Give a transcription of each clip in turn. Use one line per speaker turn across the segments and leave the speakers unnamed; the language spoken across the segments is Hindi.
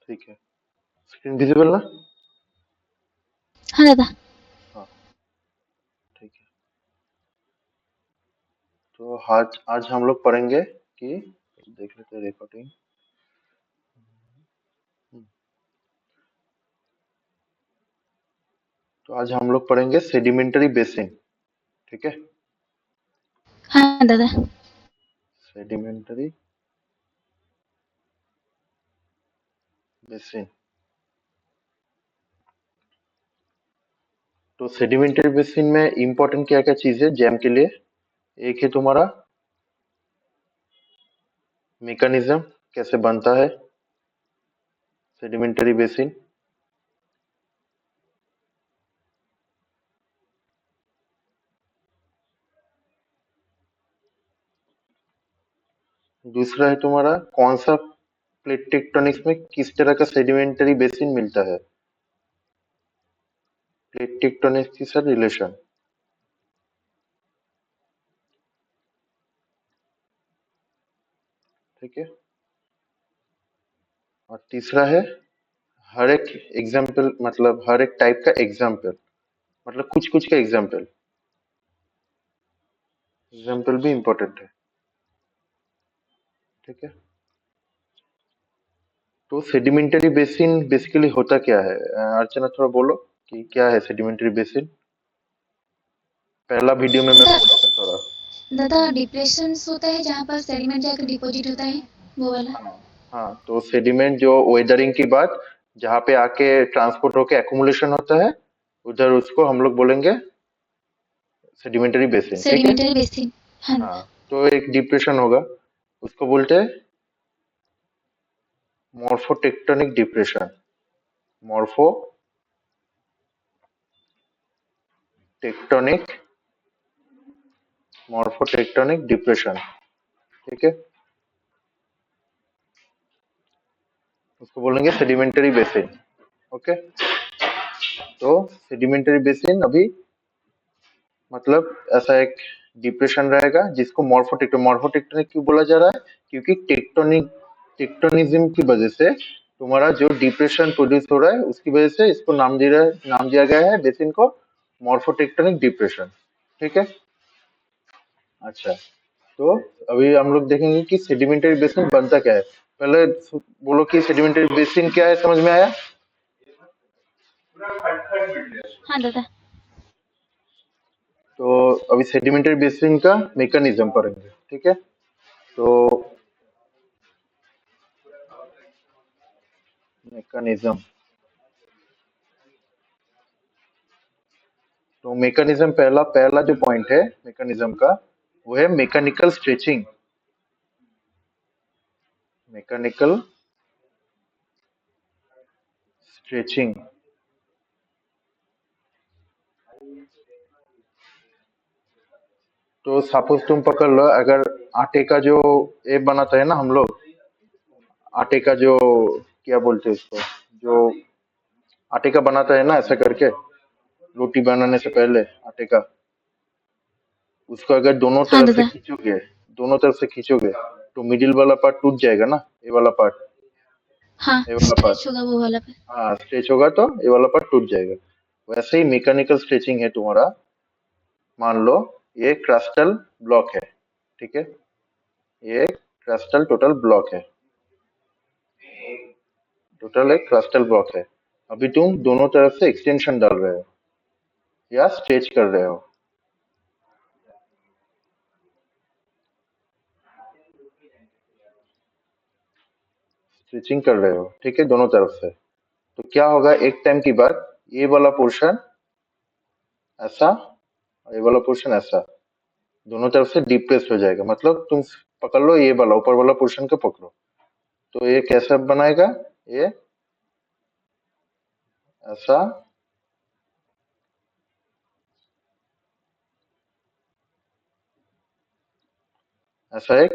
ठीक है। स्क्रीन विजिबल ना?
हाँ दादा।
हाँ, ठीक है। तो आज आज हम लोग पढ़ेंगे कि देख लेते हैं रिकॉर्डिंग। तो आज हम लोग पढ़ेंगे सेडिमेंटरी बेसिन। ठीक है।
हाँ दादा।
Sedimentary basin. तो सेडिमेंटरी बेसिन में इंपॉर्टेंट क्या क्या चीज है जैम के लिए? एक है तुम्हारा मैकेनिज्म, कैसे बनता है सेडिमेंटरी बेसिन। दूसरा है तुम्हारा कौन सा प्लेट टेक्टोनिक्स में किस तरह का सेडिमेंटरी बेसिन मिलता है, प्लेट टेक्टोनिक्स के साथ रिलेशन। ठीक है। और तीसरा है हर एक एग्जाम्पल, मतलब हर एक टाइप का एग्जाम्पल, मतलब कुछ कुछ का एग्जाम्पल, एग्जाम्पल भी इम्पोर्टेंट है। ठीक है। तो सेडिमेंटरी बेसिन बेसिकली होता क्या है? अर्चना थोड़ा बोलो कि क्या है सेडिमेंटरी बेसिन। पहला वीडियो में मैं
दादा,
बोला था थोड़ा।
दादा डिप्रेशन होता है जहाँ पर सेडिमेंट जाकर डिपॉजिट होता है, वो वाला।
हाँ। हाँ, तो सेडिमेंट जो वेदरिंग के बाद जहाँ पे आके ट्रांसपोर्ट होके एक्युमुलेशन होता है, उधर उसको हम लोग बोलेंगे सेडिमेंटरी बेसिन। ठीक है।
Sedimentary basin. हाँ
हाँ,
दादा।
तो एक डिप्रेशन होगा, उसको बोलते हैं मॉर्फोटेक्टोनिक डिप्रेशन। मॉर्फोटेक्टोनिक मॉर्फोटेक्टोनिक डिप्रेशन। ठीक है। उसको बोलेंगे सेडिमेंटरी बेसिन। ओके। तो सेडिमेंटरी बेसिन अभी मतलब ऐसा एक डिप्रेशन रहेगा जिसको मॉर्फोटेक्टोनिक क्यों बोला जा रहा है? क्योंकि टेक्टोनिज्म की वजह से तुम्हारा जो डिप्रेशन प्रोड्यूस हो रहा है उसकी वजह से इसको नाम दिया गया है बेसिन को मॉर्फोटेक्टोनिक डिप्रेशन। ठीक है। अच्छा, तो अभी हम लोग देखेंगे कि सेडिमेंटरी बेसिन बनता क्या है। पहले बोलो कि सेडिमेंटरी बेसिन क्या है, समझ में आया?
हाँ दादा।
तो अभी सेडिमेंटरी बेसिन का मैकेनिज्म पढ़ेंगे। ठीक है। तो मैकेनिज्म, तो मैकेनिज्म पहला पहला जो पॉइंट है मैकेनिज्म का, वो है मैकेनिकल स्ट्रेचिंग। Mechanical stretching. तो सपोज तुम पकड़ लो, अगर आटे का जो ये बनाता है ना हम लोग, आटे का जो क्या बोलते हैं उसको, जो आटे का बनाता है ना ऐसा करके, रोटी बनाने से पहले आटे का, उसको अगर दोनों
हाँ
तरफ से
दादा।
खींचोगे, दोनों तरफ से खींचोगे तो मिडिल वाला पार्ट टूट जाएगा ना, ये वाला पार्ट,
हाँ,
ये वाला पार्ट।
स्ट्रेच होगा वो वाला पर।
हाँ, स्ट्रेच होगा तो ये वाला पार्ट टूट जाएगा। वैसे ही मैकेनिकल स्ट्रेचिंग है तुम्हारा। मान लो ये क्रिस्टल ब्लॉक है। ठीक है। ये क्रिस्टल टोटल ब्लॉक है, टोटल एक क्रिस्टल ब्लॉक है। अभी तुम दोनों तरफ से एक्सटेंशन डाल रहे हो या स्ट्रेच कर रहे हो, स्टिचिंग कर रहे हो। ठीक है, दोनों तरफ से। तो क्या होगा एक टाइम के बाद, ये वाला पोर्शन ऐसा और ये वाला पोर्शन ऐसा दोनों तरफ से डिप्रेस हो जाएगा। मतलब तुम पकड़ लो ये वाला ऊपर वाला पोर्शन को पकड़ो, तो ये कैसा बनाएगा, ये ऐसा, ऐसा एक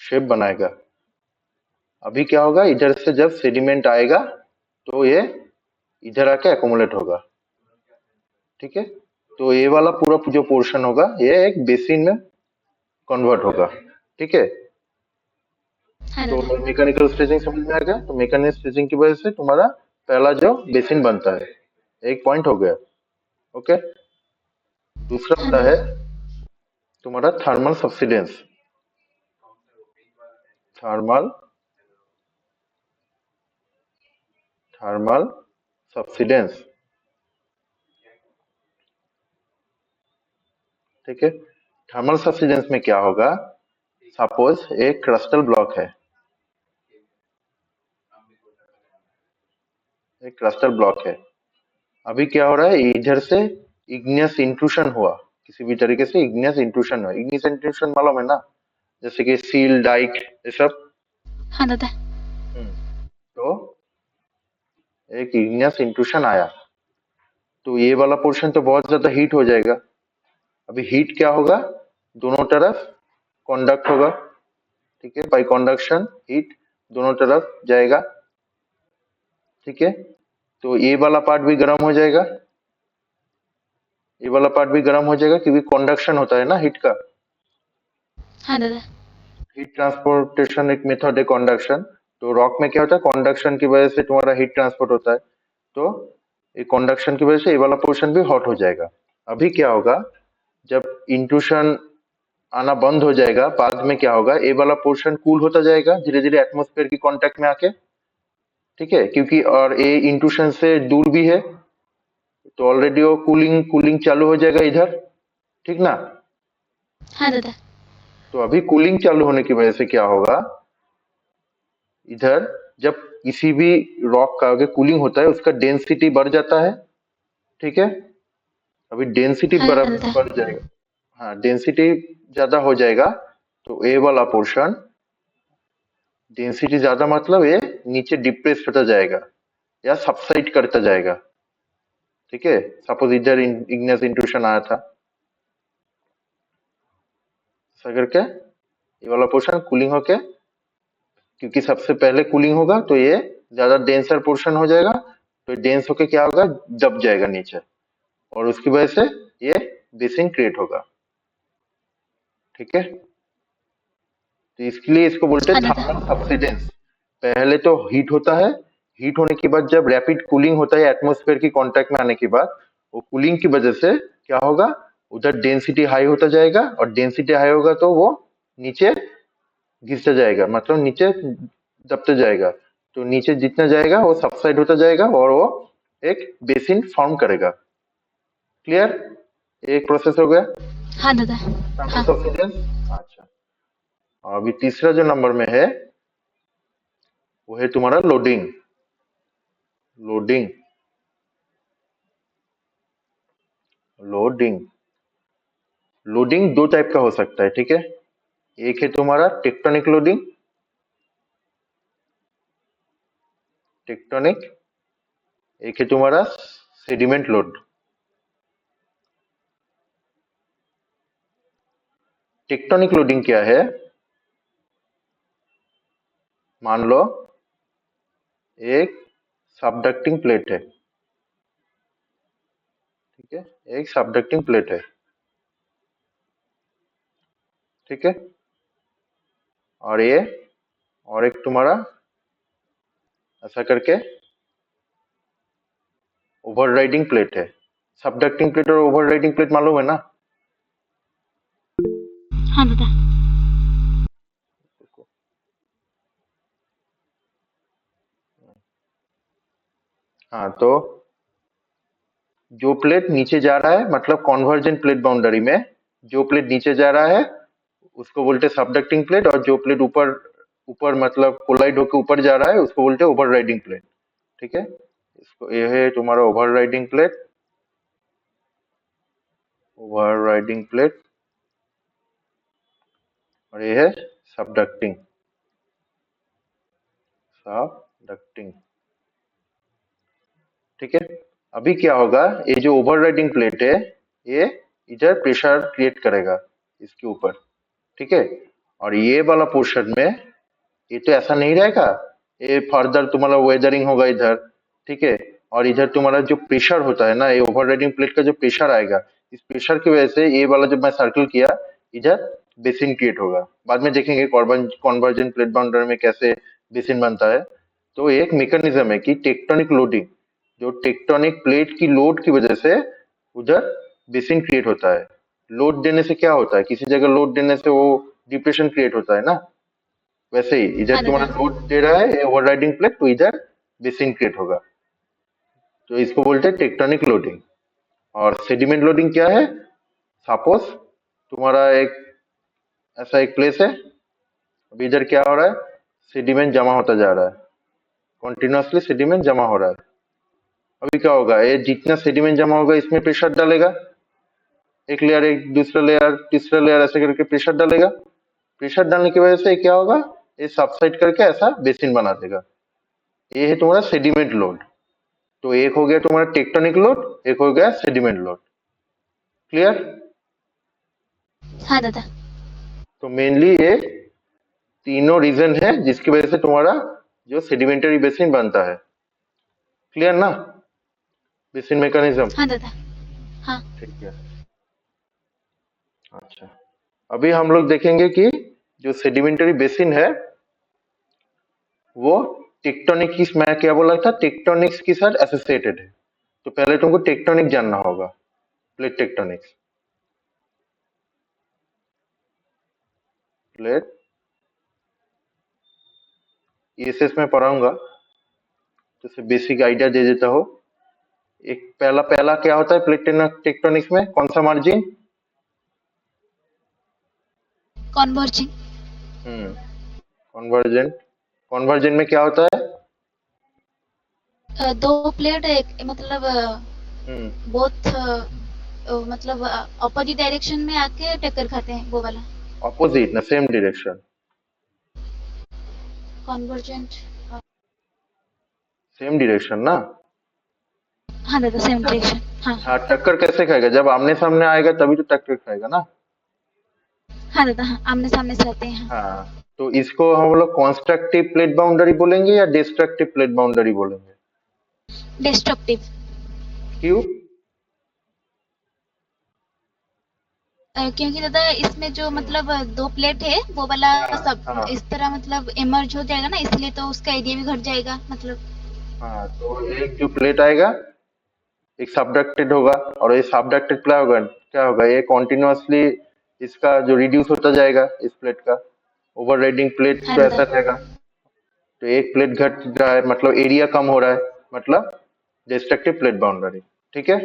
शेप बनाएगा। अभी क्या होगा, इधर से जब सेडिमेंट आएगा तो ये इधर आके एकोमुलेट होगा। ठीक है। तो ये वाला पूरा जो पोर्शन होगा ये एक बेसिन में कन्वर्ट होगा। ठीक है।
हाँ
तो
दादा।
मैकेनिकल स्ट्रेचिंग समझ में आ गया। तो मैकेनिकल स्ट्रेचिंग की वजह से तुम्हारा पहला जो बेसिन बनता है, एक पॉइंट हो गया। ओके। दूसरा
हाँ
होता है
दादा।
तुम्हारा thermal subsidence. Thermal thermal subsidence. ठीक है। थर्मल सब्सिडेंस में क्या होगा, सपोज एक क्रिस्टल ब्लॉक है, एक क्रिस्टल ब्लॉक है। अभी क्या हो रहा है, इधर से इग्नियस इंट्रूशन हुआ, किसी भी तरीके से इग्नियस इंट्रूशन हुआ। इग्नियस इंट्रूशन मालूम है ना, जैसे कि सील डाइक ये सब।
हाँ दादा।
हम्म, तो एक इग्नियस इंट्रूशन आया, तो ये वाला पोर्शन तो बहुत ज्यादा हीट हो जाएगा। अभी हीट क्या होगा, दोनों तरफ कॉन्डक्ट होगा। ठीक है, बाई कॉन्डक्शन हीट दोनों तरफ जाएगा। ठीक है, तो ये वाला पार्ट भी गर्म हो जाएगा, ये वाला पार्ट भी गर्म हो जाएगा, क्योंकि कॉन्डक्शन होता है ना हीट का।
हाँ दादा।
हीट ट्रांसपोर्टेशन एक मेथड है कॉन्डक्शन। तो रॉक में क्या होता है, कॉन्डक्शन की वजह से तुम्हारा हीट ट्रांसपोर्ट होता है। तो ये कॉन्डक्शन की वजह से ये वाला पोर्शन भी हॉट हो जाएगा। अभी क्या होगा, जब इंट्रूशन आना बंद हो जाएगा, बाद में क्या होगा, ये वाला पोर्शन कूल होता जाएगा धीरे धीरे एटमोस्फेयर की कांटेक्ट में आके। ठीक है, क्योंकि और ये इंट्रूशन से दूर भी है, तो ऑलरेडी वो कूलिंग कूलिंग चालू हो जाएगा इधर। ठीक ना।
हाँ दादा।
तो अभी कूलिंग चालू होने की वजह से क्या होगा, इधर जब किसी भी रॉक का अगर कूलिंग होता है, उसका डेंसिटी बढ़ जाता है। ठीक है, अभी डेंसिटी
हाँ
बढ़
दादा।
बढ़ जाएगा। हाँ, डेंसिटी ज्यादा हो जाएगा, तो ए वाला पोर्शन, डेंसिटी ज्यादा मतलब ये नीचे डिप्रेस होता जाएगा या सबसाइड करता जाएगा। ठीक है, सपोज इधर इग्नियस इंट्रूशन आया था, ऐसा करके ये वाला पोर्शन कूलिंग होके, क्योंकि सबसे पहले कूलिंग होगा तो ये ज्यादा डेंसर पोर्शन हो जाएगा, तो डेंस होके क्या होगा, दब जाएगा नीचे, और उसकी वजह से ये बेसिन क्रिएट होगा। ठीक है, तो इसके लिए इसको बोलते हैं
हाँ दादा।
Thermal subsidence. पहले तो हीट होता है, हीट होने के बाद जब रैपिड कूलिंग होता है एटमॉस्फेयर की कांटेक्ट में आने के बाद, वो कूलिंग की वजह से क्या होगा, उधर डेंसिटी हाई होता जाएगा, और डेंसिटी हाई होगा तो वो नीचे घिसता जाएगा, मतलब नीचे दबते जाएगा। तो नीचे जितना जाएगा वो सबसाइड होता जाएगा, और वो एक बेसिन फॉर्म करेगा। क्लियर, एक प्रोसेस हो गया
हाँ दादा।
थर्मल
हाँ।
सब्सिडेंस। अच्छा, अभी तीसरा जो नंबर में है, वो है तुम्हारा लोडिंग। लोडिंग लोडिंग लोडिंग दो टाइप का हो सकता है। ठीक है, एक है तुम्हारा टेक्टोनिक लोडिंग, टेक्टोनिक। एक है तुम्हारा सेडिमेंट लोड। टेक्टोनिक लोडिंग क्या है, मान लो एक सबडक्टिंग प्लेट है। ठीक है, एक सबडक्टिंग प्लेट है। ठीक है, और ये, और एक तुम्हारा ऐसा करके ओवरराइडिंग प्लेट है। सबडक्टिंग प्लेट और ओवरराइडिंग प्लेट मालूम है ना।
हाँ दादा।
हाँ, तो जो प्लेट नीचे जा रहा है, मतलब कॉन्वर्जेंट प्लेट बाउंड्री में जो प्लेट नीचे जा रहा है उसको बोलते हैं सबडक्टिंग प्लेट, और जो प्लेट ऊपर ऊपर मतलब कोलाइड होकर ऊपर जा रहा है उसको बोलते हैं ओवरराइडिंग प्लेट। ठीक है, इसको ये है तुम्हारा ओवरराइडिंग प्लेट, ओवरराइडिंग प्लेट, और ये है सबडक्टिंग, सबडक्टिंग। ठीक है, अभी क्या होगा, ये जो ओवरराइडिंग प्लेट है, ये इधर प्रेशर क्रिएट करेगा इसके ऊपर। ठीक है, और ये वाला पोर्शन में ये तो ऐसा नहीं रहेगा, ये फर्दर तुम्हारा वेदरिंग होगा इधर। ठीक है, और इधर तुम्हारा जो प्रेशर होता है ना, ये ओवरराइडिंग प्लेट का जो प्रेशर आएगा, इस प्रेशर की वजह से ये वाला जब मैं सर्कल किया, इधर बेसिन क्रिएट होगा। बाद में देखेंगे कॉन्वर्जेंट प्लेट बाउंड्री में कैसे बेसिन बनता है। तो एक मैकेनिज्म है कि टेक्टोनिक लोडिंग, जो टेक्टोनिक प्लेट की लोड की वजह से उधर बेसिन क्रिएट होता है। लोड देने से क्या होता है, किसी जगह लोड देने से वो डिप्रेशन क्रिएट होता है ना, वैसे ही
हाँ
इधर
दादा।
तुम्हारा लोड दे रहा है ओवरराइडिंग प्लेट, तो इधर बेसिन क्रिएट होगा। तो इसको बोलते हैं टेक्टोनिक लोडिंग। और सेडिमेंट लोडिंग क्या है, सपोज तुम्हारा एक ऐसा एक प्लेस है, अब इधर क्या हो रहा है, सेडिमेंट जमा होता जा रहा है, कंटिन्यूअसली सेडिमेंट जमा हो रहा है। अभी क्या होगा, ये जितना सेडिमेंट जमा होगा इसमें प्रेशर डालेगा, एक लेयर एक दूसरा लेयर तीसरा लेयर ऐसे करके प्रेशर डालेगा। प्रेशर डालने की वजह से क्या होगा, ये सबसाइड करके ऐसा बेसिन बना देगा। ये है तुम्हारा सेडिमेंट लोड। तो एक हो गया तुम्हारा टेक्टोनिक लोड, एक हो गया सेडिमेंट लोड। क्लियर।
हाँ दादा।
तो मेनली ये तीनों रीजन है जिसकी वजह से तुम्हारा जो सेडिमेंटरी बेसिन बनता है। क्लियर ना, बेसिन मैकेनिज्म।
हाँ दादा। हाँ।
ठीक है। अच्छा, अभी हम लोग देखेंगे कि जो सेडिमेंटरी बेसिन है वो टेक्टोनिक की, मैं क्या बोला था, टेक्टोनिक्स के साथ एसोसिएटेड है। तो पहले तुमको टेक्टोनिक जानना होगा, प्लेट टेक्टोनिक्स। प्लेट ईएसएस में पढ़ाऊंगा, जैसे बेसिक आइडिया दे देता हो। एक पहला पहला क्या होता है प्लेट टेक्टोनिक्स में, कौन सा मार्जिन?
कॉन्वर्जिंग।
कॉन्वर्जेंट। कॉन्वर्जेंट में क्या होता है?
दो प्लेट एक मतलब
हम्म
बोथ मतलब अपोजिट डायरेक्शन में आके टक्कर खाते हैं, वो वाला
ऑपोजिट ना, same direction.
Convergent.
Same direction ना।
हाँ दादा, सेम डायरेक्शन। हाँ।
हाँ, टक्कर कैसे खाएगा, जब आमने सामने आएगा तभी तो टक्कर खाएगा ना।
हाँ दादा, हाँ आमने सामने से आते हैं। हाँ।
हाँ, तो इसको हम लोग कंस्ट्रक्टिव प्लेट बाउंड्री बोलेंगे या डिस्ट्रक्टिव प्लेट बाउंड्री बोलेंगे?
डिस्ट्रक्टिव।
क्यों?
क्योंकि दादा इसमें जो
हम्म,
मतलब दो प्लेट है वो वाला
हाँ
सब
हाँ
इस तरह मतलब इमर्ज हो जाएगा ना, इसलिए तो उसका एरिया भी घट जाएगा मतलब।
हाँ। तो एक जो प्लेट आएगा एक सबडक्टेड होगा, और ये सबडक्टेड क्या होगा, ये कॉन्टिन्यूअसली इसका जो रिड्यूस होता जाएगा इस प्लेट का। ओवरराइडिंग प्लेट
हाँ
तो
दादा।
ऐसा रहेगा। तो एक प्लेट घट रहा है मतलब एरिया कम हो रहा है, मतलब डिस्ट्रक्टिव प्लेट बाउंड्री। ठीक है।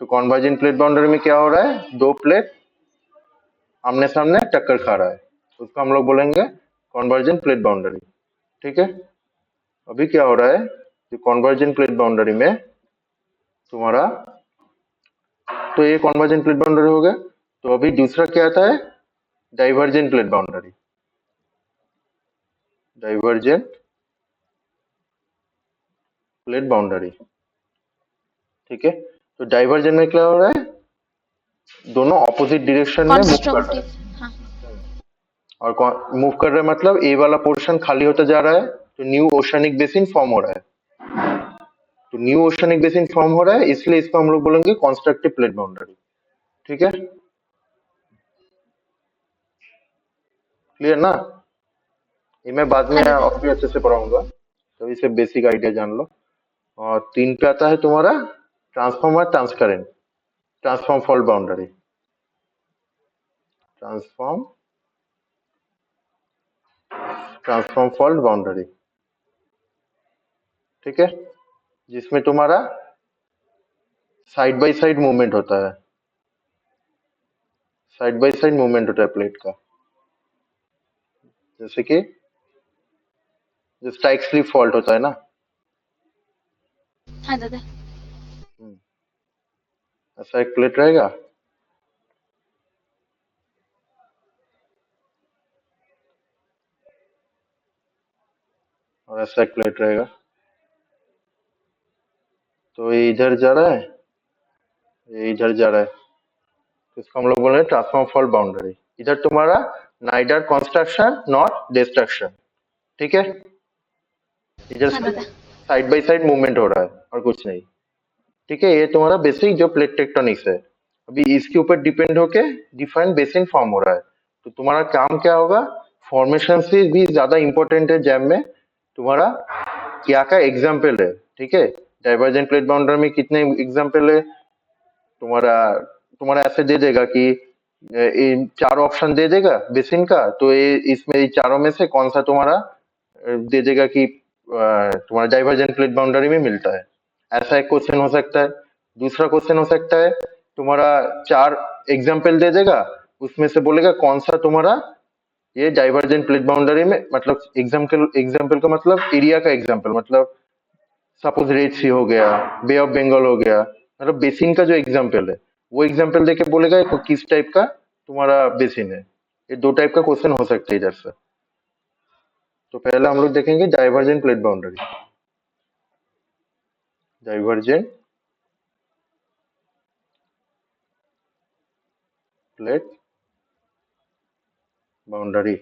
तो कॉन्वर्जेंट प्लेट बाउंड्री में क्या हो रहा है, दो प्लेट आमने सामने टक्कर खा रहा है, उसको हम लोग बोलेंगे कॉन्वर्जेंट प्लेट बाउंड्री। ठीक है। अभी क्या हो रहा है, जो कॉन्वर्जेंट प्लेट बाउंड्री में तुम्हारा, तो ये कॉन्वर्जेंट प्लेट बाउंड्री हो गया। तो अभी दूसरा क्या आता है, divergent plate boundary. Divergent plate boundary. ठीक है। तो डाइवर्जेंट में क्या हो रहा है, दोनों ऑपोजिट डायरेक्शन में मूव कर रहा
कंस्ट्रक्टिव। हाँ।
है। और मूव कर रहा है मतलब ए वाला पोर्शन खाली होता जा रहा है, तो न्यू ओशनिक बेसिन फॉर्म हो रहा है। तो न्यू ओशनिक बेसिन फॉर्म हो रहा है, इसलिए इसको हम लोग बोलेंगे कंस्ट्रक्टिव प्लेट बाउंड्री। ठीक है। क्लियर ना, ये मैं बाद में
हाँ दादा।
और भी अच्छे से पढ़ाऊंगा, तो इसे बेसिक आइडिया जान लो। और तीन पे आता है तुम्हारा transformer transcurrent, transform fault boundary. Transform transform fault boundary. ठीक है। जिसमें तुम्हारा साइड बाय साइड मूवमेंट होता है, साइड बाय साइड मूवमेंट होता है प्लेट का, जैसे कि जो स्ट्राइक स्लिप फॉल्ट होता है ना।
हाँ दादा।
हम्म, ऐसा एक प्लेट रहेगा, और ऐसा एक प्लेट रहेगा। तो ये इधर जा रहा है, ये इधर जा रहा है, तो इसको हम लोग बोल रहे हैं ट्रांसफॉर्म फॉल्ट बाउंड्री। इधर तुम्हारा नाइडर कंस्ट्रक्शन नॉट डिस्ट्रक्शन। ठीक है। इधर
हाँ
सिर्फ
दादा।
साइड बाय साइड मूवमेंट हो रहा है और कुछ नहीं। ठीक है, ये तुम्हारा बेसिक जो प्लेट टेक्टोनिक्स है। अभी इसके ऊपर डिपेंड होके डिफाइंड बेसिन फॉर्म हो रहा है। तो तुम्हारा काम क्या होगा, फॉर्मेशन से भी ज्यादा इंपॉर्टेंट है जैम में तुम्हारा क्या का एग्जाम्पल है। ठीक है, डाइवर्जेंट प्लेट बाउंड्री में कितने एग्जाम्पल है तुम्हारा, तुम्हारा ऐसे दे देगा कि इन चार ऑप्शन दे देगा बेसिन का, तो ये इसमें ये चारों में से कौन सा तुम्हारा दे देगा कि तुम्हारा डाइवर्जेंट प्लेट बाउंड्री में मिलता है। ऐसा एक क्वेश्चन हो सकता है। दूसरा क्वेश्चन हो सकता है तुम्हारा चार एग्जाम्पल दे देगा, उसमें से बोलेगा कौन सा तुम्हारा ये डाइवर्जेंट प्लेट बाउंड्री में, मतलब एग्जाम्पल एग्जाम्पल का मतलब एरिया का एग्जाम्पल, मतलब सपोज रेड सी हो गया, बे ऑफ बंगाल हो गया, मतलब बेसिन का जो एग्जाम्पल है वो एग्जाम्पल देके बोलेगा ये किस टाइप का तुम्हारा बेसिन है। ये दो टाइप का क्वेश्चन हो सकता है इधर से। तो पहले हम लोग देखेंगे divergent plate boundary. Divergent plate boundary.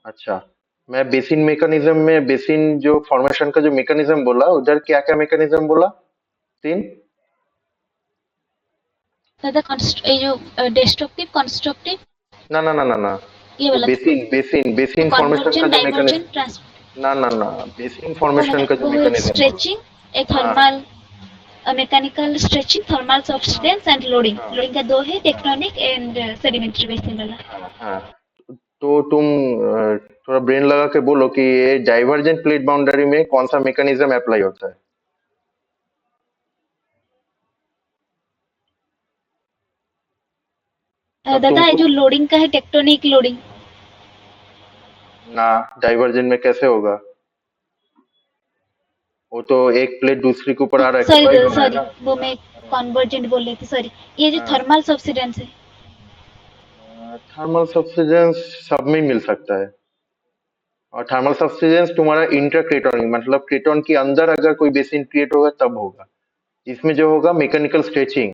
अच्छा, मैं बेसिन मैकेनिज्म में, बेसिन जो फॉर्मेशन का जो मैकेनिज्म बोला उधर क्या क्या मैकेनिज्म बोला, तीन।
दादा ये जो डिस्ट्रक्टिव कंस्ट्रक्टिव
ना ना ना ना ना,
ये
जो
वाला
बेसिन बेसिन बेसिन फॉर्मेशन का
कन्वर्जन
जो
डाइवर्जन
मैकेनिज्म,
ट्रांस
ना ना ना, बेसिन
वो वाला
फॉर्मेशन का जो
वो है
मैकेनिज्म बोला।
स्ट्रेचिंग एक
हाँ
थर्मल मैकेनिकल स्ट्रेचिंग थर्मल
हाँ
सब्सटेंस एंड लोडिंग
हाँ
लोडिंग का दो है
हाँ
टेक्टोनिक एंड सेडिमेंट्री बेसिन वाला।
हाँ। तो तुम थोड़ा ब्रेन लगा के बोलो कि ये डाइवर्जेंट प्लेट बाउंड्री में कौन सा मैकेनिज्म अप्लाई होता है। तब
दादा ये
तुमको
जो लोडिंग का है टेक्टोनिक लोडिंग।
ना, डाइवर्जेंट में कैसे होगा, वो तो एक प्लेट दूसरी के ऊपर आ रहा है,
सॉरी
कोलाइड
दादा
हो रहा है
सॉरी
ना।
वो मैं कन्वर्जेंट बोल रही थी सॉरी। ये जो
हाँ,
थर्मल सब्सिडेंस है।
थर्मल सब्सिडेंस सब में मिल सकता है। और थर्मल सब्सिडेंस तुम्हारा इंटरक्रेटोनिक, मतलब क्रेटोन के अंदर अगर कोई बेसिन क्रिएट होगा तब होगा। इसमें जो होगा मैकेनिकल स्ट्रेचिंग,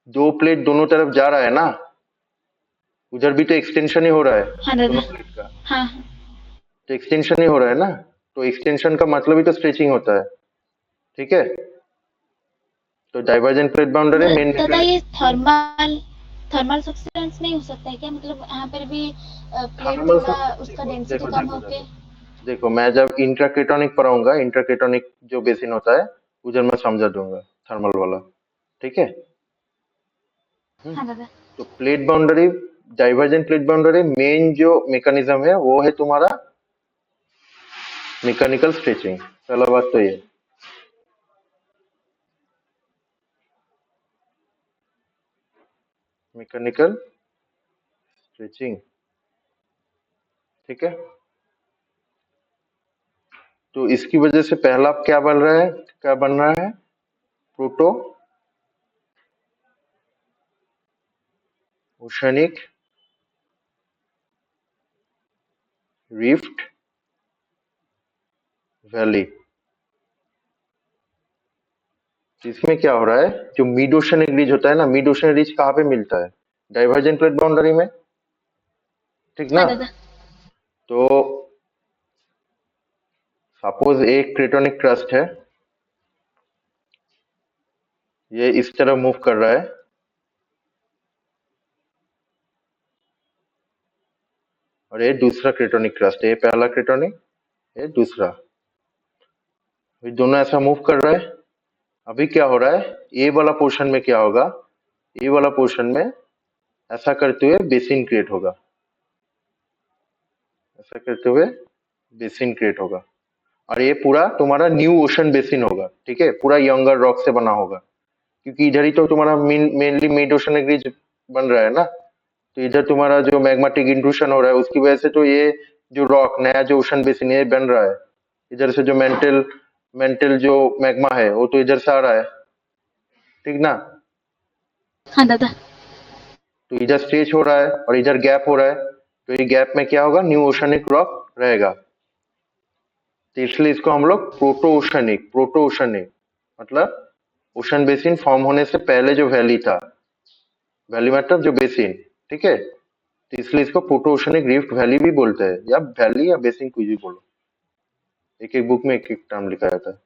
दो प्लेट दोनों तरफ जा रहा है ना, उधर भी तो एक्सटेंशन ही हो रहा है
हाँ दादा।
दोनों प्लेट का।
हाँ हाँ।
तो एक्सटेंशन ही हो रहा है ना, तो एक्सटेंशन का मतलब ही तो स्ट्रेचिंग होता है। ठीक है, तो डाइवर्जेंट प्लेट बाउंड्री मेन
दादा ये
मैकेनिज्म।
थर्मल थर्मल सब्सिडेंस नहीं हो सकता है क्या मतलब यहाँ पर भी प्लेट
थर्मल
थोड़ा
सब,
उसका
देखो
डेंसिटी
देखो
कम
देखो
होके।
देखो देखो, मैं जब इंट्राकेटोनिक पढ़ाऊंगा, इंट्राकेटोनिक जो बेसिन होता है उधर मैं समझा दूंगा थर्मल वाला। ठीक है। हम्म।
हाँ दादा।
तो plate boundary, divergent plate boundary main जो मैकेनिज्म है वो है तुम्हारा मैकेनिकल स्ट्रेचिंग। पहला बात तो ये मैकेनिकल स्ट्रेचिंग। ठीक है, तो इसकी वजह से पहला क्या बन रहा है, क्या बन रहा है, प्रोटो ओशनिक रिफ्ट वैली। इसमें क्या हो रहा है, जो मिड ओशन रिज होता है ना, मिड ओशन रिज कहाँ पे मिलता है, डाइवर्जेंट प्लेट बाउंड्री में। ठीक ना।
हाँ दादा।
तो सपोज एक क्रेटोनिक क्रस्ट है, ये इस तरह मूव कर रहा है, और ये दूसरा क्रेटोनिक क्रस्ट है, ये पहला क्रेटोनिक, ये दूसरा, ये दोनों ऐसा मूव कर रहा है। अभी क्या हो रहा है, ए वाला पोर्शन में क्या होगा, ए वाला पोर्शन में ऐसा करते हुए बेसिन क्रिएट होगा, ऐसा करते हुए बेसिन क्रिएट होगा। और ये पूरा तुम्हारा न्यू ओशन बेसिन होगा। ठीक है, पूरा यंगर रॉक से बना होगा, क्योंकि इधर ही तो तुम्हारा मेनली मिड ओशन रिज बन रहा है ना। तो इधर तुम्हारा जो मैग्मेटिक इंट्रूशन हो रहा है उसकी वजह से तो ये जो रॉक नया जो ओशन बेसिन ये बन रहा है। इधर से जो मेंटल मेंटल जो मैग्मा है वो तो इधर से आ रहा है। ठीक ना।
हाँ दादा।
तो इधर स्ट्रेच हो रहा है और इधर गैप हो रहा है, तो ये गैप में क्या होगा, न्यू ओशनिक रॉक रहेगा। तो इसलिए इसको हम लोग प्रोटो ओशनिक मतलब ओशन बेसिन फॉर्म होने से पहले जो वैली था, वैली मतलब जो बेसिन। ठीक है, तो इसलिए इसको प्रोटो ओशनिक रिफ्ट वैली भी बोलते हैं, या वैली या बेसिन कुछ भी बोलो, एक एक बुक में एक एक टर्म लिखा जाता है।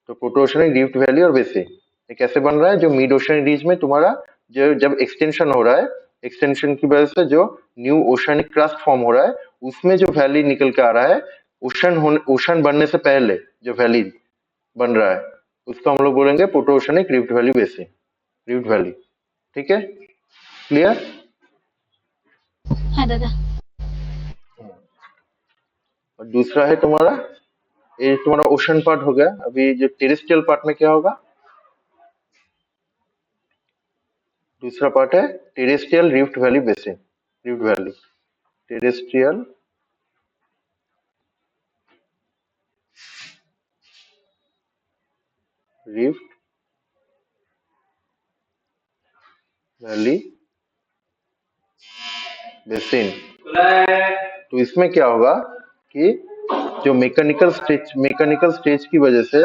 तो प्रोटो ओशनिक रिफ्ट वैली और बेसिन, ये कैसे बन रहा है? जो मिड ओशन रीज में तुम्हारा जो जब एक्सटेंशन हो रहा है, एक्सटेंशन की वजह से जो न्यू ओशनिक क्रस्ट फॉर्म हो रहा है, उसमें जो वैली निकल के आ रहा है, ओशन बनने से पहले जो वैली बन रहा है, उसको हम लोग बोलेंगे proto oceanic rift valley basin, rift valley. ठीक है, क्लियर?
हाँ दादा।
और दूसरा है तुम्हारा, ये तुम्हारा ओशन पार्ट हो गया। अभी जो टेरेस्ट्रियल पार्ट में क्या होगा? दूसरा पार्ट है terrestrial rift valley basin, rift valley, terrestrial rift valley basin. तो इसमें क्या होगा कि जो मैकेनिकल स्टेज की वजह से